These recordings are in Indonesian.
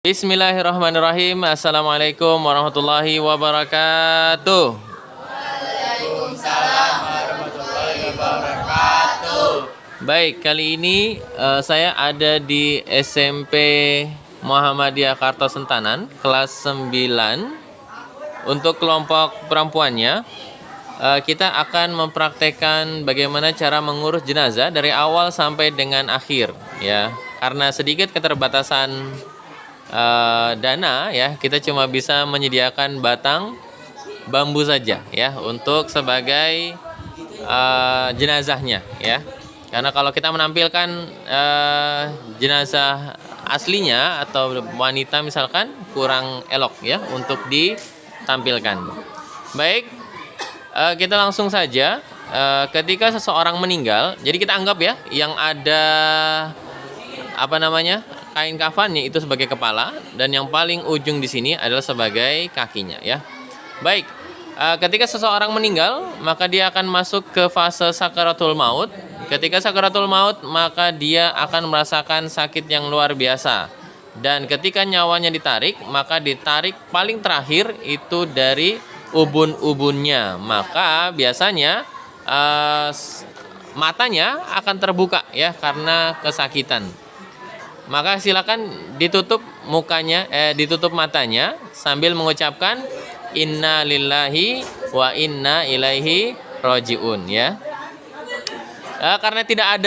Bismillahirrahmanirrahim. Assalamualaikum warahmatullahi wabarakatuh. Waalaikumsalam warahmatullahi wabarakatuh. Baik, kali ini saya ada di SMP Muhammadiyah Kartosentanan kelas 9. Untuk kelompok perempuannya, kita akan mempraktekkan bagaimana cara mengurus jenazah dari awal sampai dengan akhir, ya. Karena sedikit keterbatasan dana, ya, kita cuma bisa menyediakan batang bambu saja, ya, untuk sebagai jenazahnya, ya. Karena kalau kita menampilkan jenazah aslinya atau wanita misalkan kurang elok, ya, untuk ditampilkan. Baik, kita langsung saja. Ketika seseorang meninggal, jadi kita anggap, ya, yang ada kain kafannya itu sebagai kepala, dan yang paling ujung di sini adalah sebagai kakinya, ya. Baik, ketika seseorang meninggal, maka dia akan masuk ke fase sakaratul maut. Ketika sakaratul maut, maka dia akan merasakan sakit yang luar biasa. Dan ketika nyawanya ditarik, maka ditarik paling terakhir itu dari ubun-ubunnya. Maka biasanya matanya akan terbuka, ya, karena kesakitan. Maka silakan ditutup ditutup matanya sambil mengucapkan inna lillahi wa inna ilaihi rojiun, ya. Karena tidak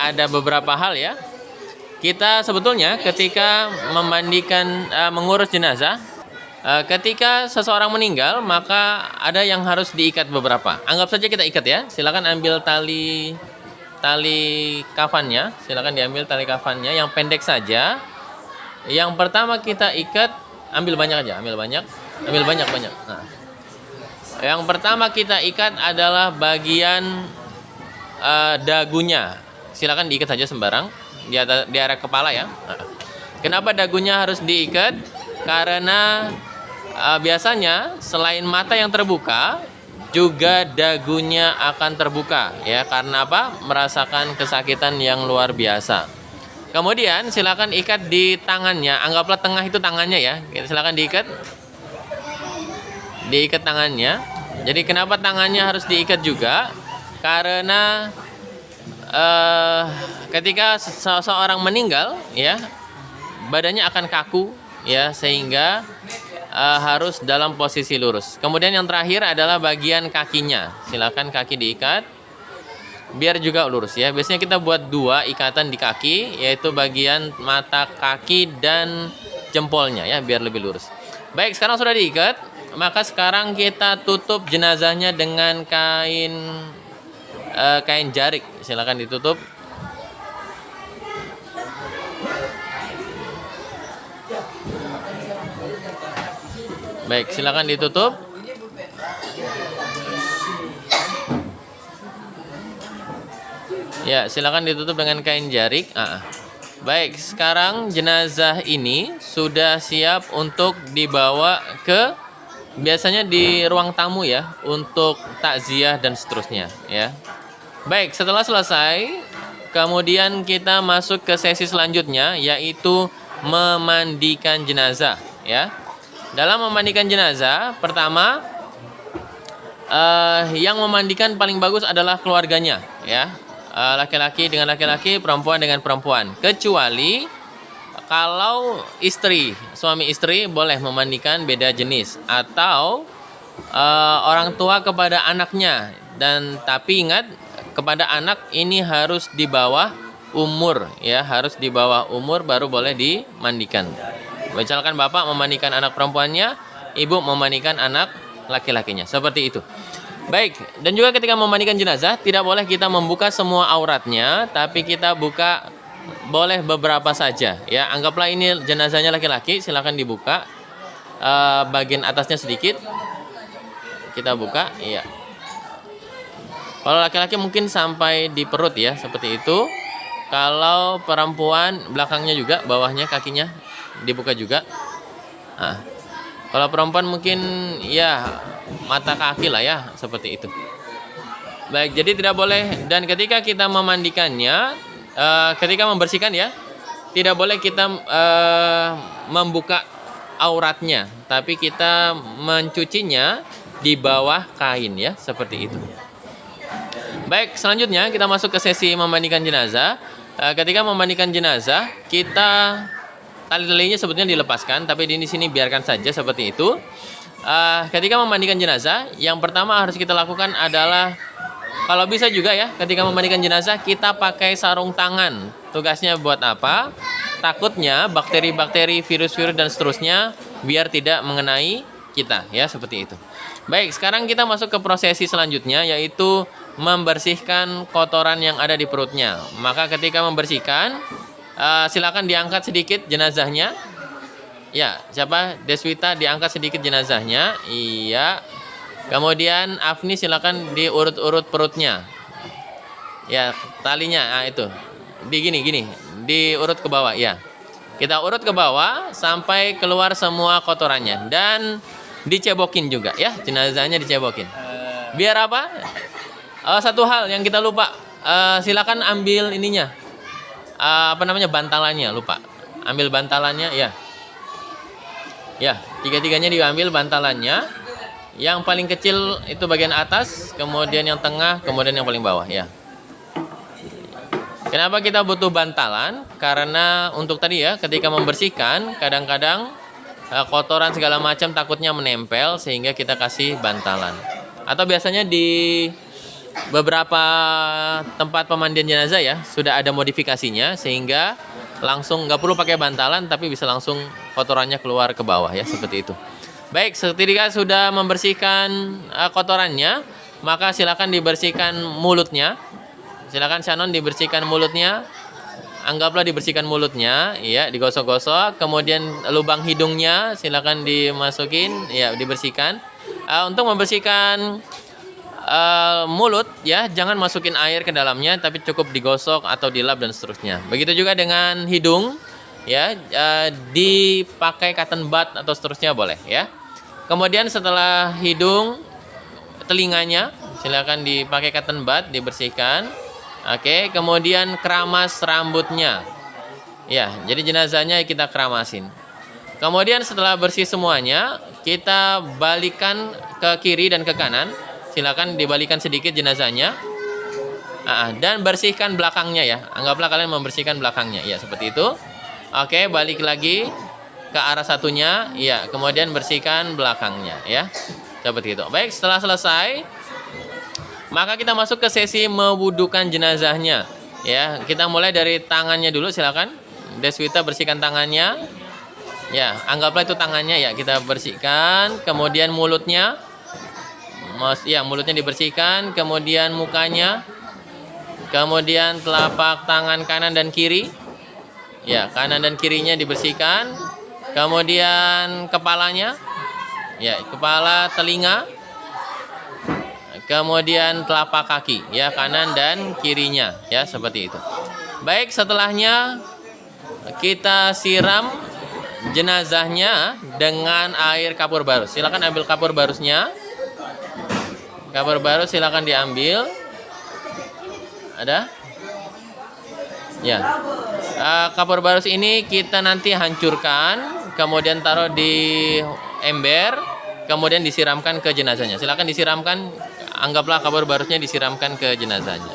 ada beberapa hal, ya. Kita sebetulnya ketika mengurus jenazah, ketika seseorang meninggal, maka ada yang harus diikat beberapa. Anggap saja kita ikat, ya. Silakan ambil tali kafannya, silakan diambil tali kafannya yang pendek saja. Yang pertama kita ikat, ambil banyak. Nah, yang pertama kita ikat adalah bagian dagunya. Silakan diikat saja sembarang di area kepala, ya. Nah, kenapa dagunya harus diikat? Karena biasanya selain mata yang terbuka, juga dagunya akan terbuka, ya. Karena apa? Merasakan kesakitan yang luar biasa. Kemudian silakan ikat di tangannya. Anggaplah tengah itu tangannya, ya. Silakan diikat tangannya. Jadi kenapa tangannya harus diikat juga? Karena ketika seseorang meninggal, ya, badannya akan kaku, ya, sehingga harus dalam posisi lurus. Kemudian yang terakhir adalah bagian kakinya. Silakan kaki diikat biar juga lurus, ya. Biasanya kita buat 2 ikatan di kaki, yaitu bagian mata kaki dan jempolnya, ya, biar lebih lurus. Baik, sekarang sudah diikat, maka sekarang kita tutup jenazahnya dengan kain jarik. Silakan ditutup. Baik, silakan ditutup. Ya, silakan ditutup dengan kain jarik. Baik, sekarang jenazah ini sudah siap untuk dibawa ke, biasanya di ruang tamu, ya, untuk takziah dan seterusnya, ya. Baik, setelah selesai, kemudian kita masuk ke sesi selanjutnya, yaitu memandikan jenazah, ya. Dalam memandikan jenazah, pertama yang memandikan paling bagus adalah keluarganya, ya. Laki-laki dengan laki-laki, perempuan dengan perempuan. Kecuali kalau suami istri boleh memandikan beda jenis, atau orang tua kepada anaknya. Dan tapi ingat, kepada anak ini harus di bawah umur, ya, harus di bawah umur baru boleh dimandikan. Misalkan bapak memandikan anak perempuannya, ibu memandikan anak laki-lakinya, seperti itu. Baik, dan juga ketika memandikan jenazah, tidak boleh kita membuka semua auratnya, tapi kita buka boleh beberapa saja, ya. Anggaplah ini jenazahnya laki-laki, silakan dibuka bagian atasnya sedikit, kita buka, iya. Kalau laki-laki mungkin sampai di perut, ya, seperti itu. Kalau perempuan, belakangnya juga, bawahnya kakinya dibuka juga. Nah, kalau perempuan mungkin, ya, mata kaki lah, ya, seperti itu. Baik, jadi tidak boleh. Dan ketika kita memandikannya, ketika membersihkan, ya, tidak boleh kita membuka auratnya, tapi kita mencucinya di bawah kain ya, seperti itu. Baik, selanjutnya kita masuk ke sesi memandikan jenazah. Ketika memandikan jenazah, kita tali-talinya sebetulnya dilepaskan, tapi di sini biarkan saja seperti itu. Ketika memandikan jenazah, yang pertama harus kita lakukan adalah, kalau bisa juga ya, ketika memandikan jenazah kita pakai sarung tangan. Tugasnya buat apa? Takutnya bakteri-bakteri, virus-virus dan seterusnya biar tidak mengenai kita ya, seperti itu. Baik, sekarang kita masuk ke prosesi selanjutnya, yaitu membersihkan kotoran yang ada di perutnya. Maka ketika membersihkan, silakan diangkat sedikit jenazahnya. Ya, siapa? Deswita, diangkat sedikit jenazahnya. Iya. Kemudian Afni silakan diurut-urut perutnya. Ya, talinya, itu. Gini, diurut ke bawah, ya. Kita urut ke bawah sampai keluar semua kotorannya, dan dicebokin juga ya, jenazahnya dicebokin. Biar apa? Satu hal yang kita lupa, silakan ambil ininya, bantalannya, lupa. Ambil bantalannya, ya. Ya, tiga-tiganya diambil bantalannya. Yang paling kecil itu bagian atas, kemudian yang tengah, kemudian yang paling bawah, ya. Kenapa kita butuh bantalan? Karena untuk tadi ya, ketika membersihkan, kadang-kadang kotoran segala macam takutnya menempel, sehingga kita kasih bantalan. Atau biasanya di beberapa tempat pemandian jenazah ya, sudah ada modifikasinya, sehingga langsung nggak perlu pakai bantalan, tapi bisa langsung kotorannya keluar ke bawah ya, seperti itu. Baik, ketika sudah membersihkan kotorannya, maka silakan dibersihkan mulutnya. Silakan Shannon dibersihkan mulutnya. Anggaplah dibersihkan mulutnya, ya, digosok-gosok. Kemudian lubang hidungnya silakan dimasukin, ya, dibersihkan. Untuk membersihkan mulut, ya, jangan masukin air ke dalamnya, tapi cukup digosok atau dilap dan seterusnya. Begitu juga dengan hidung, ya, dipakai cotton bud atau seterusnya boleh, ya. Kemudian setelah hidung, telinganya silakan dipakai cotton bud, dibersihkan. Oke, kemudian keramas rambutnya. Ya, jadi jenazahnya kita keramasin. Kemudian setelah bersih semuanya, kita balikan ke kiri dan ke kanan. Silakan dibalikan sedikit jenazahnya. Dan bersihkan belakangnya ya. Anggaplah kalian membersihkan belakangnya. Ya, seperti itu. Oke, balik lagi ke arah satunya. Ya, kemudian bersihkan belakangnya ya. Seperti itu. Baik, setelah selesai, maka kita masuk ke sesi mewudukan jenazahnya. Ya, kita mulai dari tangannya dulu, silakan. Deswita bersihkan tangannya. Ya, anggaplah itu tangannya ya, kita bersihkan. Kemudian mulutnya. Ya, mulutnya dibersihkan, kemudian mukanya. Kemudian telapak tangan kanan dan kiri. Ya, kanan dan kirinya dibersihkan. Kemudian kepalanya. Ya, kepala, telinga. Kemudian telapak kaki, ya, kanan dan kirinya, ya, seperti itu. Baik, setelahnya kita siram jenazahnya dengan air kapur barus. Silakan ambil kapur barusnya. Kapur barus silakan diambil. Ada? Ya. Kapur barus ini kita nanti hancurkan, kemudian taruh di ember, kemudian disiramkan ke jenazahnya. Silakan disiramkan. Anggaplah kapur barusnya disiramkan ke jenazahnya.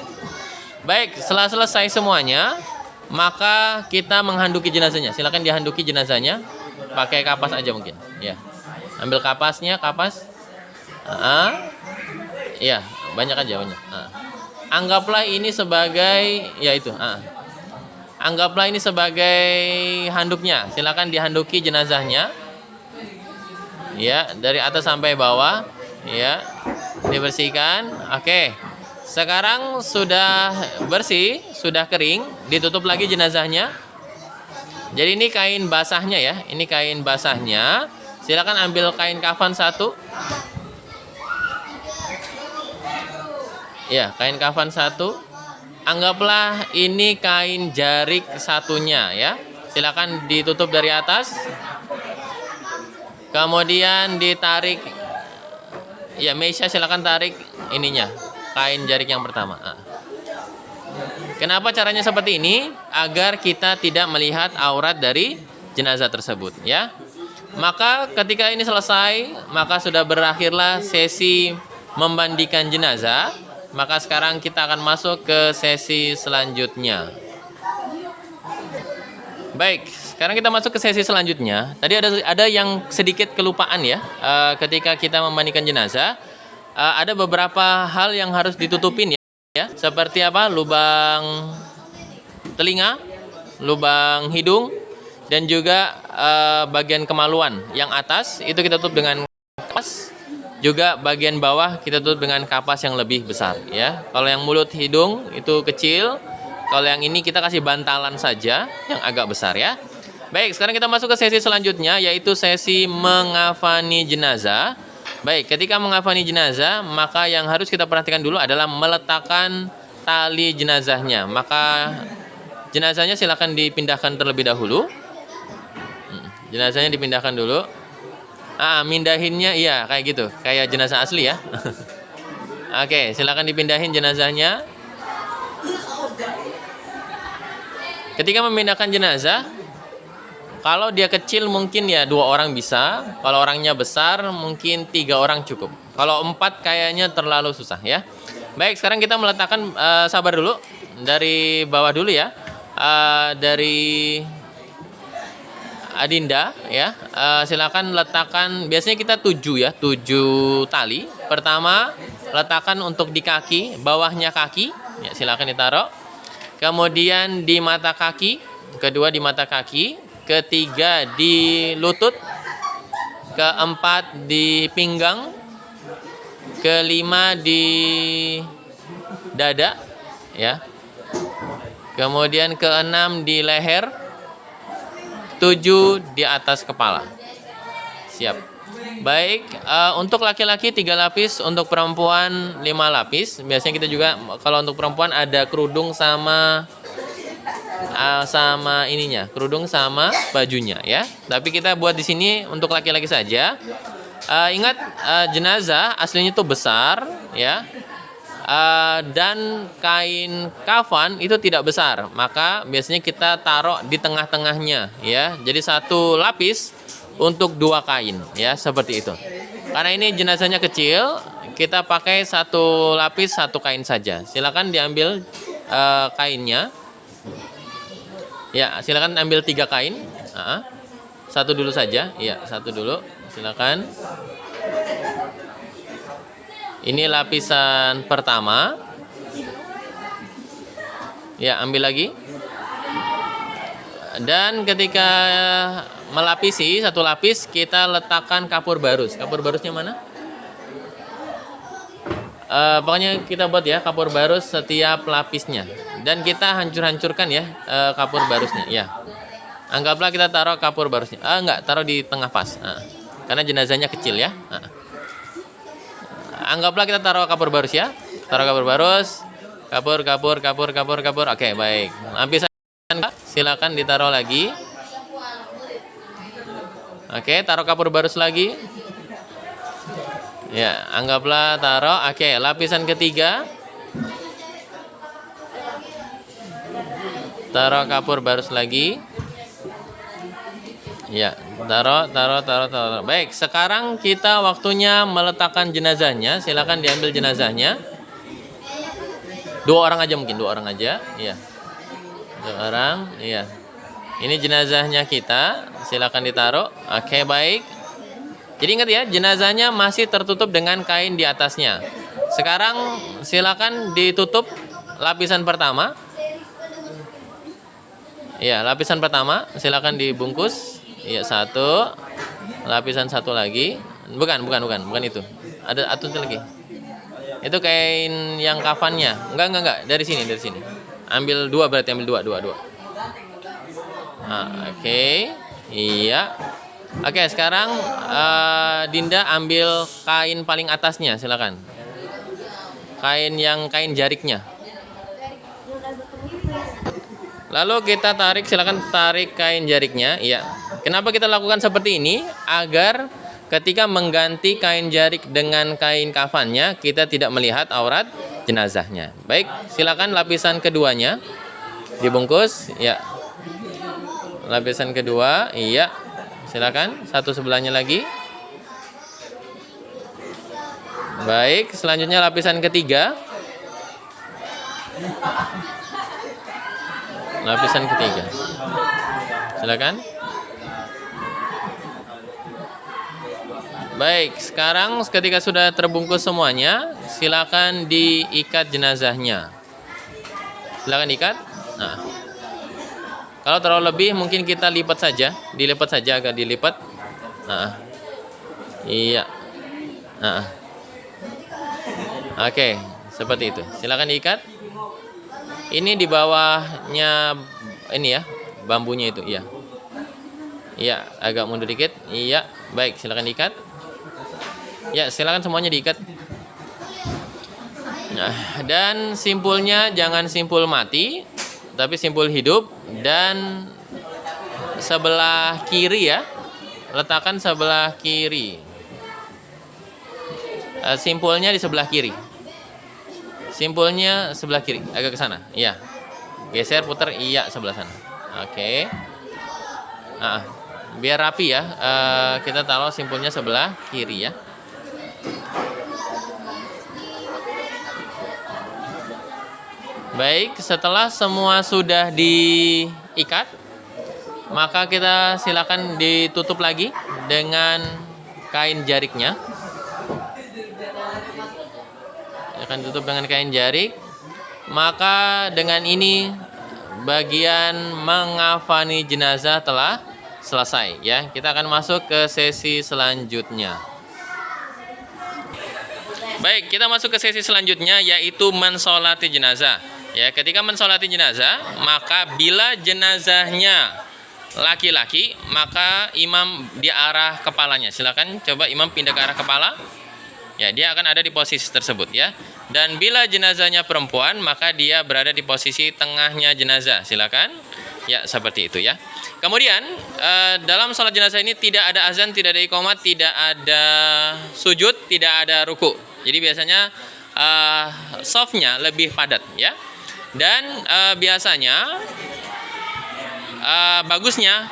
Baik, setelah selesai semuanya, maka kita menghanduki jenazahnya. Silakan dihanduki jenazahnya pakai kapas aja mungkin. Ya, ambil kapasnya, kapas. Ya, banyak aja, banyak. Anggaplah ini sebagai, ya itu. Anggaplah ini sebagai handuknya. Silakan dihanduki jenazahnya. Ya, dari atas sampai bawah. Ya. Dibersihkan. Oke. Sekarang sudah bersih, sudah kering, ditutup lagi jenazahnya. Jadi ini kain basahnya ya. Ini kain basahnya. Silakan ambil kain kafan satu. Ya, kain kafan satu. Anggaplah ini kain jarik satunya ya. Silakan ditutup dari atas. Kemudian ditarik. Ya, Meisha silakan tarik ininya, kain jarik yang pertama. Kenapa caranya seperti ini? Agar kita tidak melihat aurat dari jenazah tersebut, ya. Maka ketika ini selesai, maka sudah berakhirlah sesi memandikan jenazah. Maka sekarang kita akan masuk ke sesi selanjutnya. Baik, sekarang kita masuk ke sesi selanjutnya. Tadi ada yang sedikit kelupaan ya, ketika kita memandikan jenazah. Ada beberapa hal yang harus ditutupin ya. Seperti apa? Lubang telinga, lubang hidung, dan juga bagian kemaluan yang atas itu kita tutup dengan kapas. Juga bagian bawah kita tutup dengan kapas yang lebih besar ya. Kalau yang mulut hidung itu kecil. Kalau yang ini kita kasih bantalan saja yang agak besar ya. Baik, sekarang kita masuk ke sesi selanjutnya, yaitu sesi mengafani jenazah. Baik, ketika mengafani jenazah, maka yang harus kita perhatikan dulu adalah meletakkan tali jenazahnya. Maka jenazahnya silakan dipindahkan terlebih dahulu. Jenazahnya dipindahkan dulu. Mindahinnya iya kayak gitu, kayak jenazah asli ya. Oke, silakan dipindahin jenazahnya. Ketika memindahkan jenazah, kalau dia kecil mungkin ya 2 orang bisa. Kalau orangnya besar mungkin 3 orang cukup. Kalau 4 kayaknya terlalu susah ya. Baik, sekarang kita meletakkan, sabar dulu. Dari bawah dulu ya. Dari Adinda ya. Silakan letakkan, biasanya kita 7 ya, 7 tali. Pertama, letakkan untuk di kaki, bawahnya kaki. Ya, silakan ditaruh. Kemudian di mata kaki, kedua di mata kaki, ketiga di lutut, keempat di pinggang, kelima di dada, ya. Kemudian keenam di leher, 7 di atas kepala. Siap. Baik, untuk laki-laki 3 lapis, untuk perempuan 5 lapis. Biasanya kita juga kalau untuk perempuan ada kerudung sama ininya, kerudung sama bajunya ya. Tapi kita buat di sini untuk laki-laki saja. Ingat, jenazah aslinya itu besar ya. Dan kain kafan itu tidak besar, maka biasanya kita taruh di tengah-tengahnya ya. Jadi 1 lapis untuk 2 kain ya, seperti itu. Karena ini jenazahnya kecil, kita pakai 1 lapis 1 kain saja. Silakan diambil kainnya. Ya, silakan ambil 3 kain. 1 dulu saja. Ya, 1 dulu. Silakan. Ini lapisan pertama. Ya, ambil lagi. Dan ketika melapisi 1 lapis, kita letakkan kapur barus. Kapur barusnya mana? Pokoknya kita buat ya kapur barus setiap lapisnya. Dan kita hancur-hancurkan ya kapur barusnya. Ya. Anggaplah kita taruh kapur barusnya. Enggak, taruh di tengah pas. Karena jenazahnya kecil ya. Anggaplah kita taruh kapur barus ya. Taruh kapur barus. Kapur. Oke, baik. Lapisan silakan ditaruh lagi. Oke, taruh kapur barus lagi. Ya, anggaplah taruh. Oke, lapisan ketiga. Taruh kapur barus lagi. Ya, taruh. Baik, sekarang kita waktunya meletakkan jenazahnya. Silakan diambil jenazahnya. 2 orang aja mungkin, 2 orang aja. Iya. 2 orang, iya. Ini jenazahnya kita. Silakan ditaruh. Oke, baik. Jadi ingat ya, jenazahnya masih tertutup dengan kain di atasnya. Sekarang silakan ditutup lapisan pertama. Ya, lapisan pertama silakan dibungkus. Ya, 1. Lapisan 1 lagi. Bukan itu. Ada satu lagi. Itu kain yang kafannya. Enggak. Dari sini. Ambil 2 berarti, ambil 2. Oke. Iya. Oke, sekarang Dinda ambil kain paling atasnya, silakan. Kain jariknya. Lalu kita tarik, silakan tarik kain jariknya. Iya. Kenapa kita lakukan seperti ini? Agar ketika mengganti kain jarik dengan kain kafannya, kita tidak melihat aurat jenazahnya. Baik, silakan lapisan keduanya dibungkus. Ya, lapisan kedua, iya. Silakan, satu sebelahnya lagi. Baik, selanjutnya lapisan ketiga. Lapisan ketiga. Silakan. Baik, sekarang ketika sudah terbungkus semuanya, silakan diikat jenazahnya. Silakan diikat. Nah, kalau terlalu lebih mungkin kita lipat saja, dilipat saja, agak dilipat. Nah, iya. Nah, oke, seperti itu. Silakan diikat. Ini di bawahnya ini ya, bambunya itu, iya. Iya, agak mundur dikit. Iya, baik, silakan diikat. Ya, silakan semuanya diikat. Nah, dan simpulnya jangan simpul mati, tapi simpul hidup. Dan sebelah kiri ya, letakkan sebelah kiri. Simpulnya di sebelah kiri. Simpulnya sebelah kiri, agak ke sana. Iya. Geser, putar, iya sebelah sana. Oke. Nah, biar rapi ya. Kita taruh simpulnya sebelah kiri ya. Baik, setelah semua sudah diikat, maka kita silakan ditutup lagi dengan kain jariknya. Akan tutup dengan kain jarik. Maka dengan ini bagian mengafani jenazah telah selesai ya. Kita akan masuk ke sesi selanjutnya. Baik, kita masuk ke sesi selanjutnya, yaitu mensolati jenazah. Ya, ketika mensolati jenazah, maka bila jenazahnya laki-laki, maka imam di arah kepalanya. Silakan coba imam pindah ke arah kepala. Ya, dia akan ada di posisi tersebut ya. Dan bila jenazahnya perempuan, maka dia berada di posisi tengahnya jenazah. Silakan. Ya, seperti itu ya. Kemudian dalam sholat jenazah ini tidak ada azan, tidak ada iqamat, tidak ada sujud, tidak ada ruku. Jadi biasanya softnya lebih padat ya. Dan biasanya bagusnya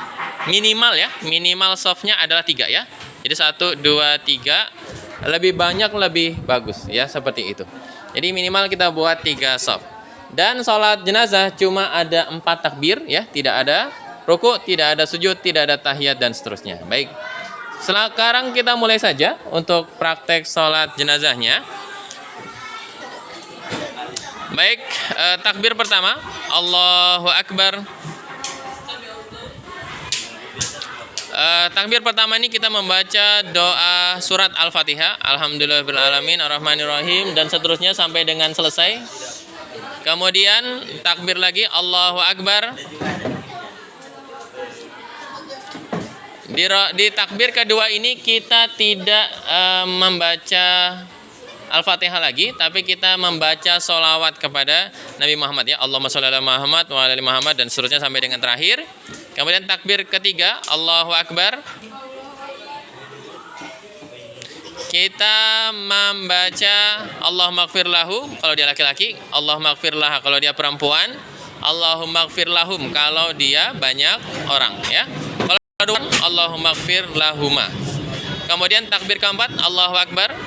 minimal softnya adalah 3 ya. Jadi 1, 2, 3, lebih banyak lebih bagus ya, seperti itu. Jadi minimal kita buat 3 soft. Dan sholat jenazah cuma ada 4 takbir ya, tidak ada ruku, tidak ada sujud, tidak ada tahiyat dan seterusnya. Baik. Sekarang kita mulai saja untuk praktek sholat jenazahnya. Baik, takbir pertama, Allahu Akbar. Takbir pertama ini kita membaca doa surat Al-Fatihah, Alhamdulillahirrahmanirrahim, Ar-Rahmanirrahim, dan seterusnya sampai dengan selesai. Kemudian takbir lagi, Allahu Akbar. Di takbir kedua ini kita tidak membaca Al-Fatihah lagi, tapi kita membaca sholawat kepada Nabi Muhammad ya. Allahumma sholli ala Muhammad wa ala ali Muhammad dan seterusnya sampai dengan terakhir. Kemudian takbir ketiga, Allahu Akbar. Kita membaca Allahumma ighfir lahu kalau dia laki-laki, Allahumma ighfir laha kalau dia perempuan, Allahumma ighfir lahum kalau dia banyak orang ya. Kalau dua, Allahumma ighfir lahuma. Kemudian takbir keempat, Allahu Akbar.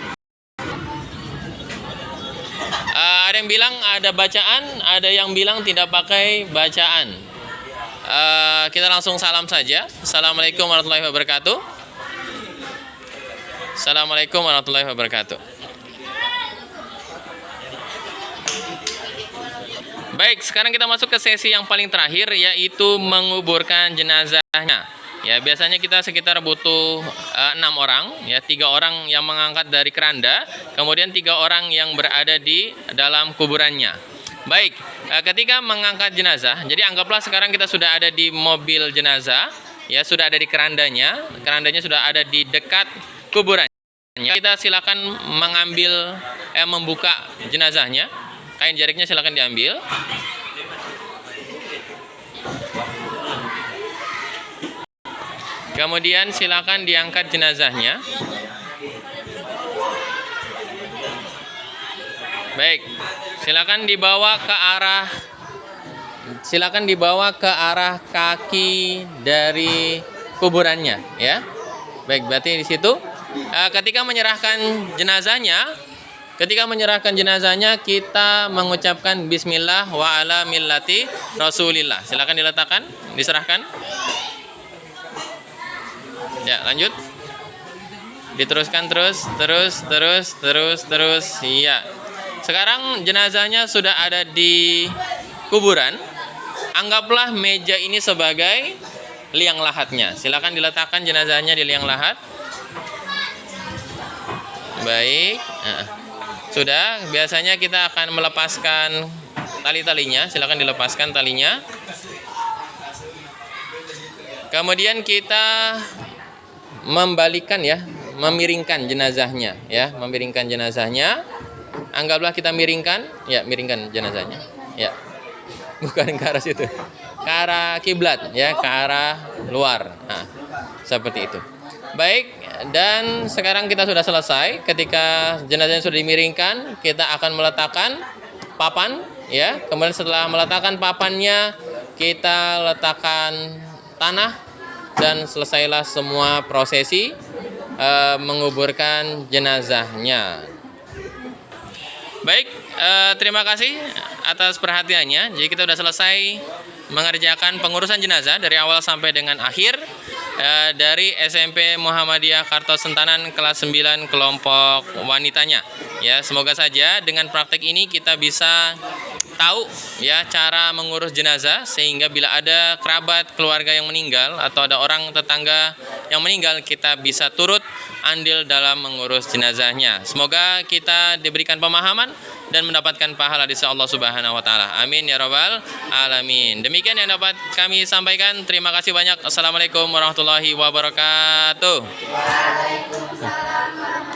Ada yang bilang ada bacaan, ada yang bilang tidak pakai bacaan. Kita langsung salam saja. Assalamualaikum warahmatullahi wabarakatuh. Assalamualaikum warahmatullahi wabarakatuh. Baik, sekarang kita masuk ke sesi yang paling terakhir, yaitu menguburkan jenazahnya. Ya, biasanya kita sekitar butuh 6 orang, ya 3 orang yang mengangkat dari keranda, kemudian 3 orang yang berada di dalam kuburannya. Baik, ketika mengangkat jenazah, jadi anggaplah sekarang kita sudah ada di mobil jenazah, ya sudah ada di kerandanya sudah ada di dekat kuburannya. Kita silakan membuka jenazahnya, kain jariknya silakan diambil. Kemudian silakan diangkat jenazahnya. Baik, silakan dibawa ke arah kaki dari kuburannya, ya. Baik, berarti di situ ketika menyerahkan jenazahnya kita mengucapkan bismillah wa ala millati Rasulillah. Silakan diletakkan, diserahkan. Ya, lanjut. Diteruskan terus. Iya. Sekarang jenazahnya sudah ada di kuburan. Anggaplah meja ini sebagai liang lahatnya. Silakan diletakkan jenazahnya di liang lahat. Baik. Sudah, biasanya kita akan melepaskan tali-talinya. Silakan dilepaskan talinya. Kemudian kita memiringkan jenazahnya, ya, memiringkan jenazahnya. Anggaplah kita miringkan jenazahnya, ya, bukan ke arah situ, ke arah kiblat, ya, ke arah luar, seperti itu. Baik, dan sekarang kita sudah selesai. Ketika jenazahnya sudah dimiringkan, kita akan meletakkan papan, ya. Kemudian setelah meletakkan papannya, kita letakkan tanah. Dan selesailah semua prosesi menguburkan jenazahnya. Baik, terima kasih atas perhatiannya. Jadi kita sudah selesai mengerjakan pengurusan jenazah dari awal sampai dengan akhir dari SMP Muhammadiyah Kartosentanan kelas 9 kelompok wanitanya. Ya, semoga saja dengan praktek ini kita bisa tahu, ya, cara mengurus jenazah, sehingga bila ada kerabat keluarga yang meninggal atau ada orang tetangga yang meninggal, kita bisa turut andil dalam mengurus jenazahnya. Semoga kita diberikan pemahaman dan mendapatkan pahala di sisi Allah Subhanahu wa taala. Amin ya rabbal alamin. Demikian yang dapat kami sampaikan. Terima kasih banyak. Assalamualaikum warahmatullahi wabarakatuh. Waalaikumsalam warahmatullahi wabarakatuh.